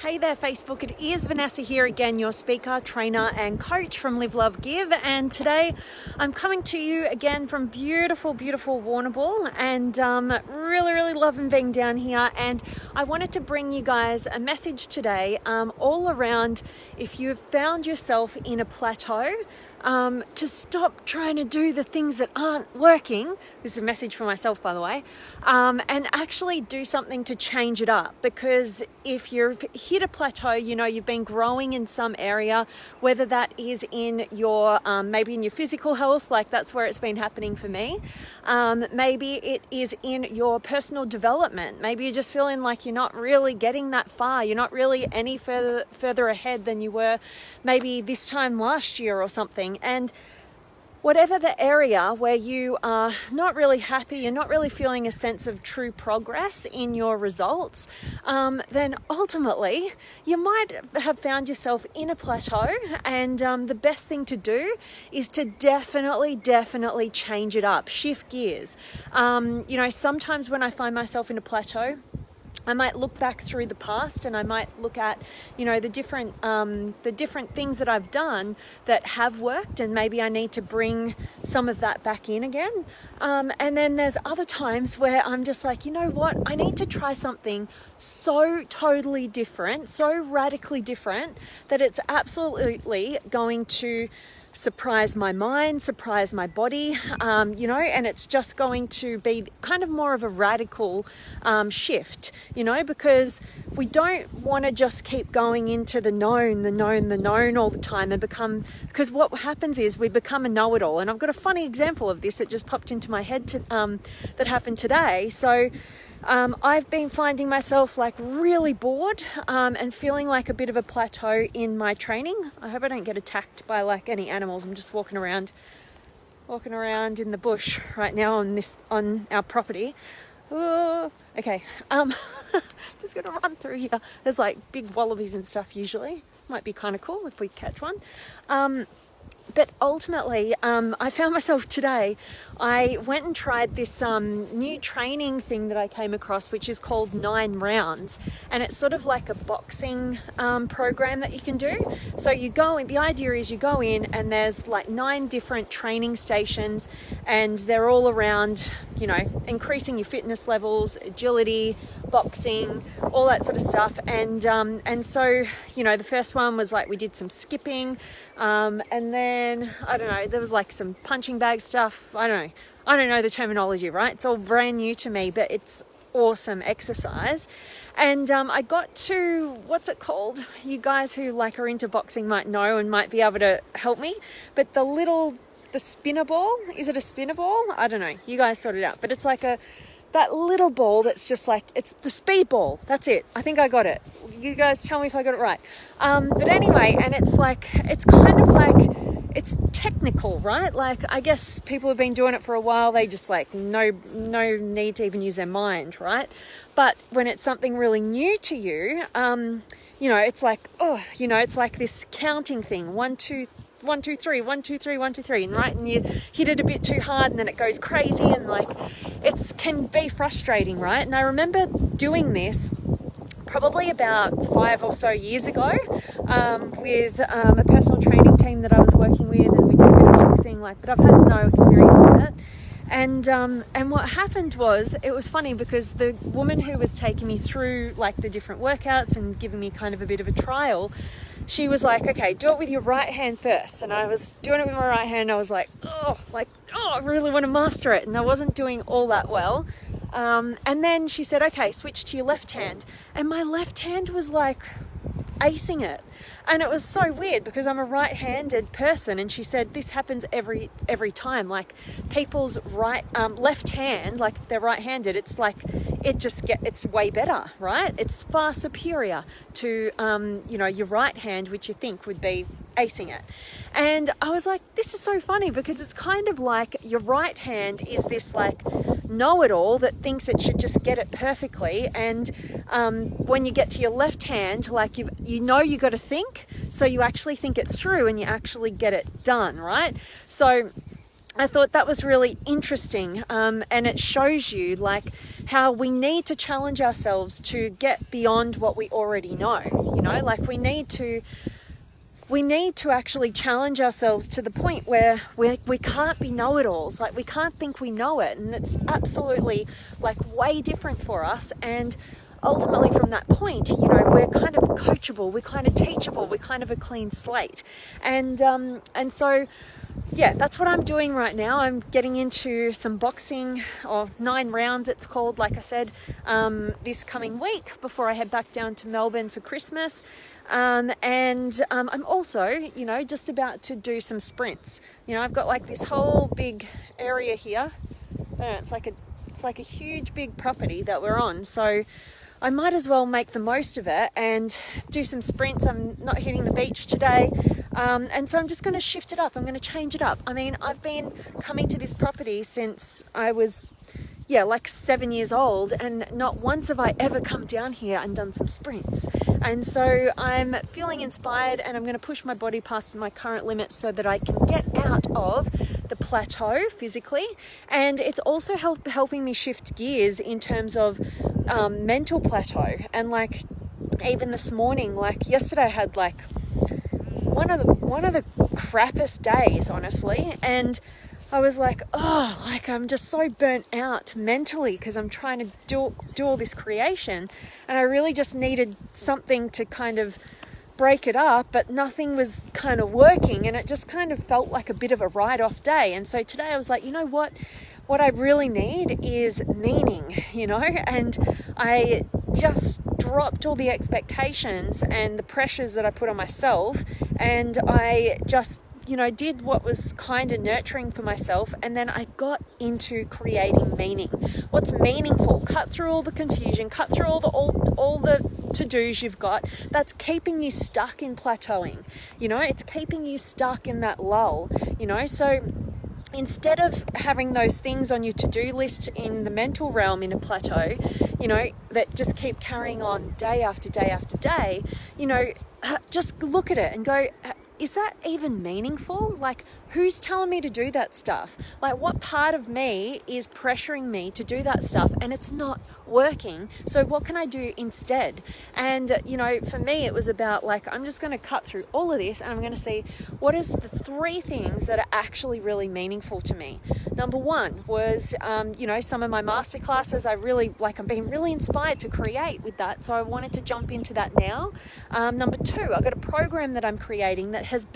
Hey there Facebook, it is Vanessa here again, your speaker, trainer and coach from Live, Love, Give, and today I'm coming to you again from beautiful Warrnambool and really loving being down here. And I wanted to bring you guys a message today all around if you've found yourself in a plateau, to stop trying to do the things that aren't working. This is a message for myself, by the way, and actually do something to change it up. Because if you've hit a plateau, you know you've been growing in some area, whether that is in your maybe in your physical health, like that's where it's been happening for me. Maybe it is in your personal development. Maybe you're just feeling like you're not really getting that far. You're not really any further ahead than you were maybe this time last year or something. And whatever the area where you are not really happy, you're not really feeling a sense of true progress in your results, then ultimately you might have found yourself in a plateau. And the best thing to do is to definitely change it up, shift gears. You know, sometimes when I find myself in a plateau, I might look back through the past and I might look at, you know, the different things that I've done that have worked, and maybe I need to bring some of that back in again. And then there's other times where I'm just like, you know what, I need to try something so totally different, so radically different that it's absolutely going to surprise my mind, surprise my body, you know, and it's just going to be kind of more of a radical shift, you know, because we don't want to just keep going into the known all the time and because what happens is we become a know-it-all. And I've got a funny example of this that just popped into my head that happened today. So I've been finding myself like really bored and feeling like a bit of a plateau in my training. I hope I don't get attacked by like any animals. I'm just walking around in the bush right now on our property. Oh, okay, just gonna run through here. There's like big wallabies and stuff usually. Might be kind of cool if we catch one. But ultimately, I found myself today, I went and tried this new training thing that I came across, which is called 9 rounds. And it's sort of like a boxing program that you can do. So you go in, the idea is you go in and there's like 9 different training stations, and they're all around, you know, increasing your fitness levels, agility, boxing, all that sort of stuff. And so, you know, the first one was like we did some skipping, and then I don't know, there was like some punching bag stuff. I don't know the terminology, right? It's all brand new to me, but it's awesome exercise. And I got to, what's it called? You guys who like are into boxing might know and might be able to help me. But the spinner ball, is it a spinner ball? I don't know. You guys sort it out. But it's like that little ball that's just like, it's the speed ball. That's it. I think I got it. You guys tell me if I got it right. But anyway, and it's like, it's kind of like, it's technical, right? Like, I guess people have been doing it for a while. They just like, no need to even use their mind, right? But when it's something really new to you, you know, it's like, oh, you know, it's like this counting thing. 1, 2, 1, 2, 3, 1, 2, 3, 1, 2, 3, and right, and you hit it a bit too hard, and then it goes crazy, and like, it can be frustrating, right? And I remember doing this probably about 5 or so years ago with a personal training team that I was working with, and we did a bit of boxing, like, but I've had no experience with it. And what happened was, it was funny because the woman who was taking me through like the different workouts and giving me kind of a bit of a trial, she was like, okay, do it with your right hand first. And I was doing it with my right hand. I was like, oh, I really want to master it. And I wasn't doing all that well. And then she said, okay, switch to your left hand. And my left hand was like acing it. And it was so weird because I'm a right-handed person, and she said this happens every time. Like people's left hand, like if they're right-handed, it's like it's way better, right? It's far superior to you know, your right hand, which you think would be acing it. And I was like, this is so funny because it's kind of like your right hand is this like know-it-all that thinks it should just get it perfectly, and when you get to your left hand, like you know you got to think, so you actually think it through and you actually get it done, right? So I thought that was really interesting, and it shows you like how we need to challenge ourselves to get beyond what we already know. Like we need to actually challenge ourselves to the point where we can't be know-it-alls. Like we can't think we know it, and it's absolutely like way different for us. And ultimately from that point, we're kind of coachable, we're kind of teachable, we're kind of a clean slate. And so yeah, that's what I'm doing right now. I'm getting into some boxing, or 9 rounds it's called, like I said, this coming week before I head back down to Melbourne for Christmas. And I'm also, just about to do some sprints. I've got like this whole big area here. It's like a huge big property that we're on. So I might as well make the most of it and do some sprints. I'm not hitting the beach today. And so I'm just going to shift it up. I'm going to change it up. I mean, I've been coming to this property since I was, like 7 years old, and not once have I ever come down here and done some sprints. And so I'm feeling inspired, and I'm going to push my body past my current limits so that I can get out of the plateau physically. And it's also helping me shift gears in terms of mental plateau. And like even this morning, like yesterday I had like one of the crappiest days, honestly, and I was like, I'm just so burnt out mentally because I'm trying to do all this creation, and I really just needed something to kind of break it up, but nothing was kind of working, and it just kind of felt like a bit of a write-off day. And so today I was like, what I really need is meaning, and I just dropped all the expectations and the pressures that I put on myself, and I just did what was kind of nurturing for myself, and then I got into creating meaning. What's meaningful? Cut through all the confusion, cut through all the to-dos you've got that's keeping you stuck in plateauing. It's keeping you stuck in that lull. So instead of having those things on your to-do list in the mental realm in a plateau, that just keep carrying on day after day after day, just look at it and go, is that even meaningful? Like, who's telling me to do that stuff? Like, what part of me is pressuring me to do that stuff and it's not working? So what can I do instead? And, for me, it was about like, I'm just going to cut through all of this and I'm going to see what is the 3 things that are actually really meaningful to me. Number 1 was, some of my masterclasses. I'm being really inspired to create with that. So I wanted to jump into that now. Number 2, I've got a program that I'm creating that I've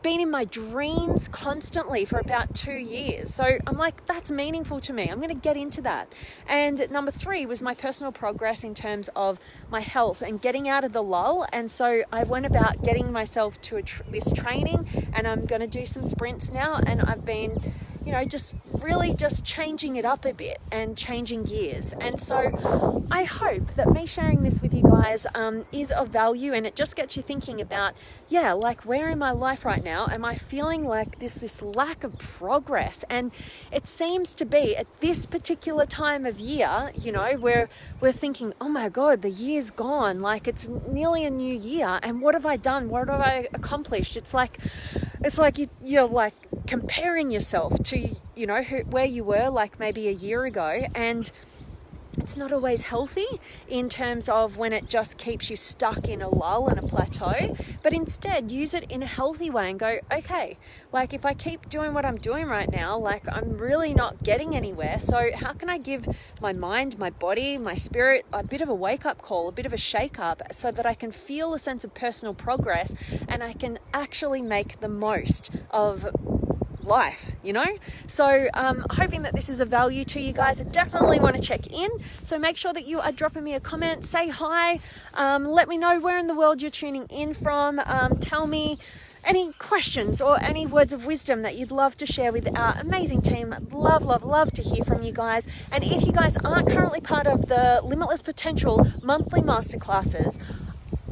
been in my dreams constantly for about 2 years. So I'm like, that's meaningful to me. I'm going to get into that. And number 3 was my personal progress in terms of my health and getting out of the lull. And so I went about getting myself to this training, and I'm going to do some sprints now. And I've been just really just changing it up a bit and changing gears. And so I hope that me sharing this with you guys is of value, and it just gets you thinking about, like, where in my life right now am I feeling like this lack of progress? And it seems to be at this particular time of year, where we're thinking, oh my God, the year's gone. Like, it's nearly a new year, and what have I done? What have I accomplished? It's like you're like comparing yourself to where you were like maybe a year ago, and it's not always healthy in terms of when it just keeps you stuck in a lull and a plateau, but instead use it in a healthy way and go, okay, like if I keep doing what I'm doing right now, like I'm really not getting anywhere. So how can I give my mind, my body, my spirit a bit of a wake-up call, a bit of a shake-up, so that I can feel a sense of personal progress and I can actually make the most of life, So hoping that this is of value to you guys. I definitely want to check in, so make sure that you are dropping me a comment, say hi, let me know where in the world you're tuning in from, tell me any questions or any words of wisdom that you'd love to share with our amazing team. Love to hear from you guys. And if you guys aren't currently part of the Limitless Potential monthly masterclasses,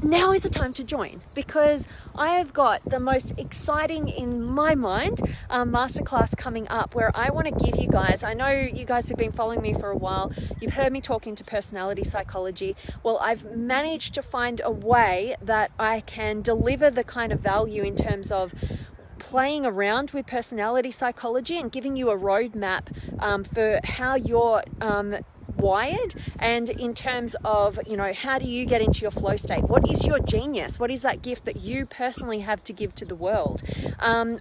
now is the time to join, because I have got the most exciting, in my mind, masterclass coming up where I want to give you guys, I know you guys who've been following me for a while, you've heard me talk into personality psychology. Well, I've managed to find a way that I can deliver the kind of value in terms of playing around with personality psychology and giving you a roadmap for how you're wired, and in terms of, you know, how do you get into your flow state? What is your genius? What is that gift that you personally have to give to the world?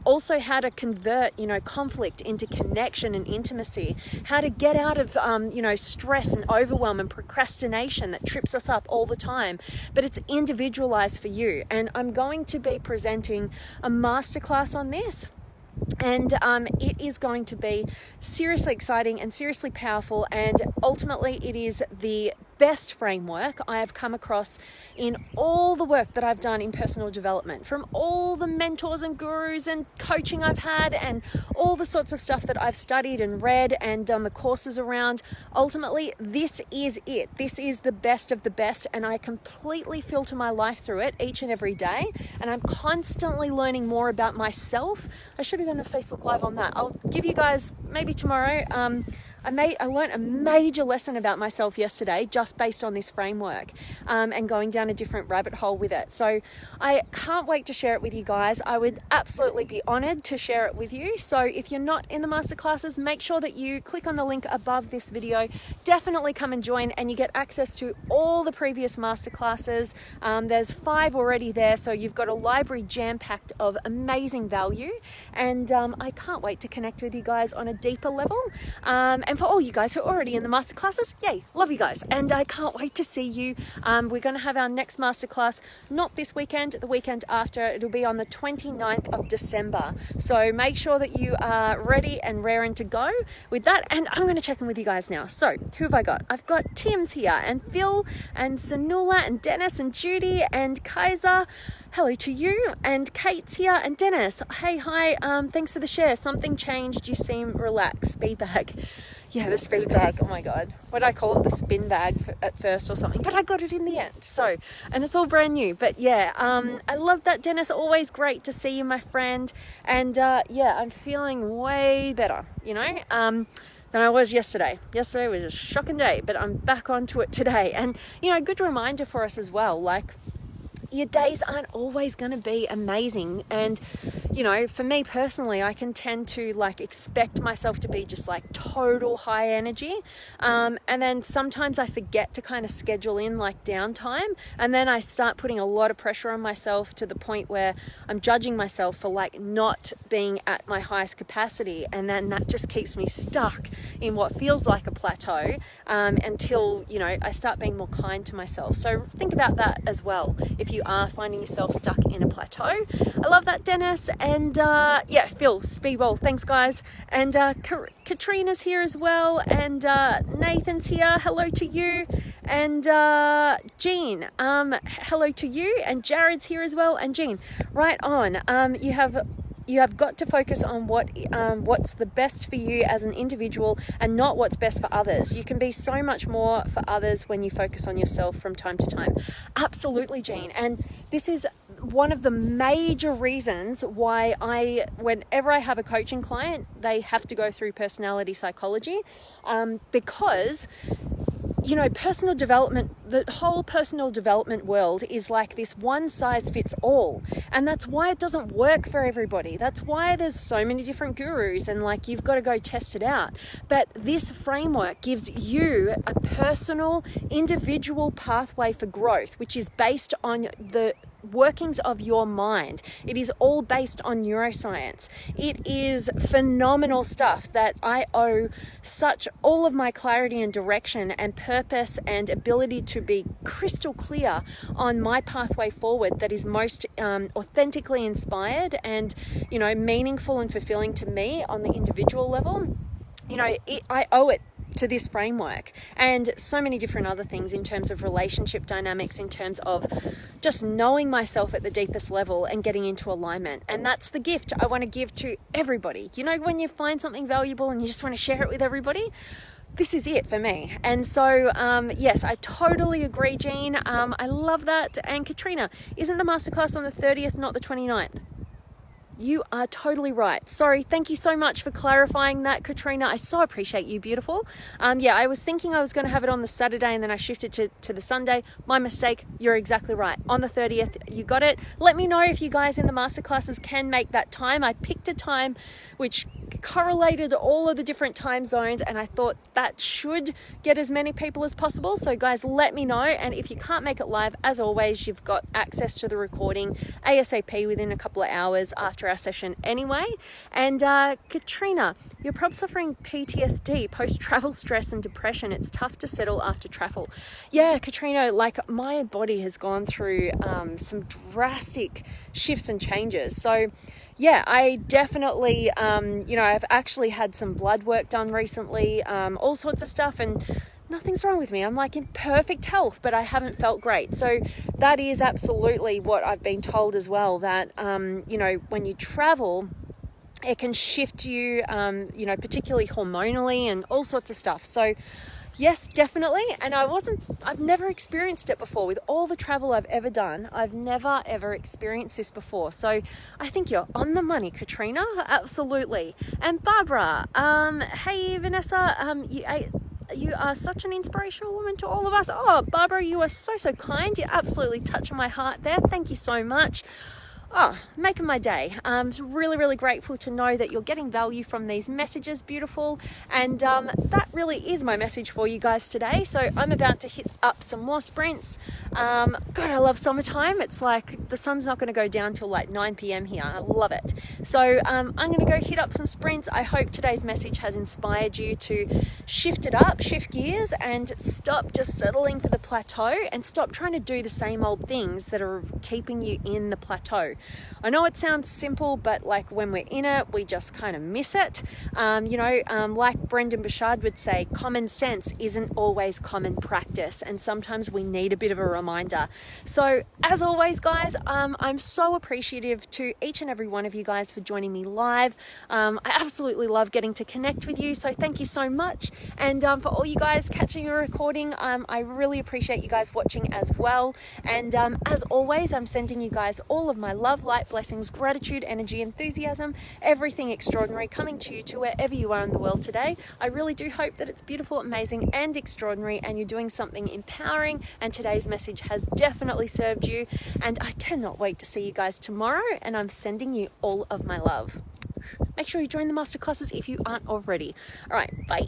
Also how to convert, you know, conflict into connection and intimacy, how to get out of, you know, stress and overwhelm and procrastination that trips us up all the time, but it's individualized for you. And I'm going to be presenting a masterclass on this. And it is going to be seriously exciting and seriously powerful, and ultimately it is the best framework I have come across in all the work that I've done in personal development, from all the mentors and gurus and coaching I've had and all the sorts of stuff that I've studied and read and done the courses around. Ultimately, this is it. This is the best of the best, and I completely filter my life through it each and every day, and I'm constantly learning more about myself. I should have done a Facebook Live on that. I'll give you guys maybe tomorrow. I learned a major lesson about myself yesterday just based on this framework, and going down a different rabbit hole with it. So I can't wait to share it with you guys. I would absolutely be honored to share it with you. So if you're not in the masterclasses, make sure that you click on the link above this video. Definitely come and join, and you get access to all the previous masterclasses. There's 5 already there, so you've got a library jam-packed of amazing value, and I can't wait to connect with you guys on a deeper level. And for all you guys who are already in the masterclasses, yay, love you guys. And I can't wait to see you. We're going to have our next masterclass, not this weekend, the weekend after. It'll be on the 29th of December. So make sure that you are ready and raring to go with that. And I'm going to check in with you guys now. So who have I got? I've got Tim's here, and Phil, and Sanula, and Dennis, and Judy, and Kaiser. Hello to you, and Kate's here, and Dennis. Hey, hi, thanks for the share. Something changed, you seem relaxed. Speed bag. Yeah, the speed bag, oh my God. What did I call it? The spin bag at first or something, but I got it in the end. So, and it's all brand new, but yeah, I love that, Dennis. Always great to see you, my friend. And yeah, I'm feeling way better, you know, than I was yesterday. Yesterday was a shocking day, but I'm back onto it today. And, you know, good reminder for us as well, like, your days aren't always going to be amazing. And, you know, for me personally, I can tend to like expect myself to be just like total high energy. And then sometimes I forget to kind of schedule in like downtime. And then I start putting a lot of pressure on myself to the point where I'm judging myself for like not being at my highest capacity. And then that just keeps me stuck in what feels like a plateau, until, you know, I start being more kind to myself. So think about that as well if you are finding yourself stuck in a plateau. I love that, Dennis. And yeah, Phil, Speedball, thanks guys. And Katrina's here as well, and Nathan's here, hello to you. And Jean, hello to you. And Jared's here as well. And Jean, right on. You have got to focus on what's the best for you as an individual, and not what's best for others. You can be so much more for others when you focus on yourself from time to time. Absolutely, Jean. And this is one of the major reasons why whenever I have a coaching client, they have to go through personality psychology, because, you know, personal development, the whole personal development world is like this one size fits all. And that's why it doesn't work for everybody. That's why there's so many different gurus, and like you've got to go test it out. But this framework gives you a personal, individual pathway for growth, which is based on the workings of your mind. It is all based on neuroscience. It is phenomenal stuff that I owe such all of my clarity and direction and purpose and ability to be crystal clear on my pathway forward that is most authentically inspired and, you know, meaningful and fulfilling to me on the individual level. You know, I owe it to this framework, and so many different other things in terms of relationship dynamics, in terms of just knowing myself at the deepest level and getting into alignment. And that's the gift I want to give to everybody. You know, when you find something valuable and you just want to share it with everybody, this is it for me. And so, yes, I totally agree, Jean. I love that. And Katrina, isn't the masterclass on the 30th, not the 29th? You are totally right. Sorry, thank you so much for clarifying that, Katrina. I so appreciate you, beautiful. Yeah, I was thinking I was going to have it on the Saturday and then I shifted to the Sunday. My mistake. You're exactly right. On the 30th, you got it. Let me know if you guys in the masterclasses can make that time. I picked a time which correlated all of the different time zones, and I thought that should get as many people as possible. So guys, let me know. And if you can't make it live, as always, you've got access to the recording ASAP within a couple of hours after our session anyway. And Katrina, you're probably suffering PTSD, post-travel stress and depression. It's tough to settle after travel. Yeah, Katrina, like my body has gone through some drastic shifts and changes. So yeah, I definitely, I've actually had some blood work done recently, all sorts of stuff, and nothing's wrong with me. I'm like in perfect health, but I haven't felt great. So that is absolutely what I've been told as well, that, when you travel, it can shift you, particularly hormonally and all sorts of stuff. So yes, definitely. And I've never experienced it before. With all the travel I've ever done, I've never, ever experienced this before. So I think you're on the money, Katrina. Absolutely. And Barbara, hey, Vanessa, you are such an inspirational woman to all of us. Oh, Barbara, you are so, so kind. You're absolutely touching my heart there. Thank you so much. Oh, making my day. I'm really, really grateful to know that you're getting value from these messages, beautiful. And that really is my message for you guys today. So I'm about to hit up some more sprints. God, I love summertime. It's like the sun's not going to go down till like 9 p.m. here. I love it. So I'm going to go hit up some sprints. I hope today's message has inspired you to shift it up, shift gears, and stop just settling for the plateau and stop trying to do the same old things that are keeping you in the plateau. I know it sounds simple, but like when we're in it, we just kind of miss it. Like Brendan Burchard would say, common sense isn't always common practice, and sometimes we need a bit of a reminder. So as always, guys, I'm so appreciative to each and every one of you guys for joining me live. I absolutely love getting to connect with you, so thank you so much. And for all you guys catching a recording, I really appreciate you guys watching as well. And as always, I'm sending you guys all of my love, light, blessings, gratitude, energy, enthusiasm, everything extraordinary coming to you to wherever you are in the world today. I really do hope that it's beautiful, amazing, and extraordinary, and you're doing something empowering, and today's message has definitely served you. And I cannot wait to see you guys tomorrow, and I'm sending you all of my love. Make sure you join the masterclasses if you aren't already. All right, bye.